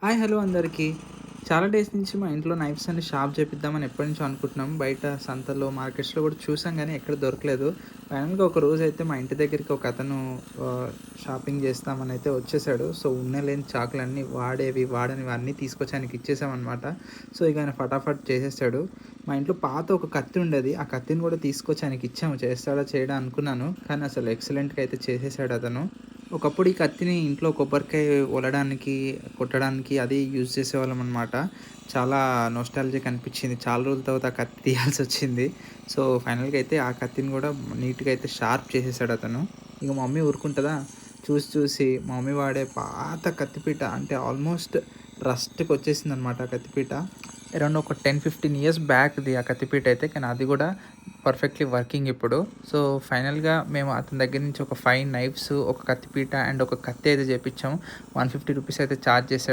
Hi hello అందరికీ. చాలా days నుంచి మా ఇంట్లో నైఫ్స్ అన్ని షార్ప్ చేపిద్దామని ఎప్పటినుంచో అనుకుంటున్నాం. బయట సంతల్లో, మార్కెట్స్‌లో కూడా చూసాం గానీ ఎక్కడ దొరకలేదు. ఫైనల్‌గా ఒక రోజైతే మా ఇంటి దగ్గరికి ఒకతను షాపింగ్ చేస్తామనైతే వచ్చేసాడు. సో, ఉన్న లేని చాకులన్నీ వాడేవి, వాడనివి అన్నీ తీసుకొచ్చి ఆయనకిచ్చేసామనమాట. సో, ఇక ఆయన ఫటాఫట్ చేసేసాడు. మా ఇంట్లో పాత ఒక కత్తి ఉండేది. ఆ కత్తిని కూడా తీసుకొచ్చి ఆయనకిచ్చాము. చేస్తాడా చేయడా అనుకున్నాను. కానీ అసలు ఎక్సలెంట్‌గా అయితే చేసేసాడు అతను. ఒకప్పుడు ఈ కత్తిని ఇంట్లో కొబ్బరికాయ ఒలడానికి, కొట్టడానికి అది యూజ్ చేసేవాళ్ళమనమాట. చాలా నొస్టాల్జిక్ అనిపిచ్చింది. చాలా రోజుల తర్వాత ఆ కత్తి తీయాల్సొచ్చింది. సో, ఫైనల్‌గా అయితే ఆ కత్తిని గూడా నీట్‌గా అయితే షార్ప్ చేసేసాడతను. ఇక మా మమ్మీ ఊరుకుంటదా? చూసి చూసి మా మమ్మీ వాడే పాత కత్తిపీట అంటే ఆల్మోస్ట్ రస్ట్‌కొచ్చేసిందనమాట ఆ కత్తిపీట. అరౌండ్ ఒక 10, 15 ఇయర్స్ బ్యాక్‌ది ఆ కత్తిపీట అయితే. కానీ అది గూడా పర్ఫెక్ట్‌లీ వర్కింగ్ ఇప్పుడు. సో, ఫైనల్‌గా మేము అతని దగ్గర నుంచి ఒక 5 నైఫ్స్, ఒక కత్తిపీట అండ్ ఒక కత్తి అయితే చేపిచ్చాము. 150 రూపీస్ అయితే చార్జ్ చేసాడు.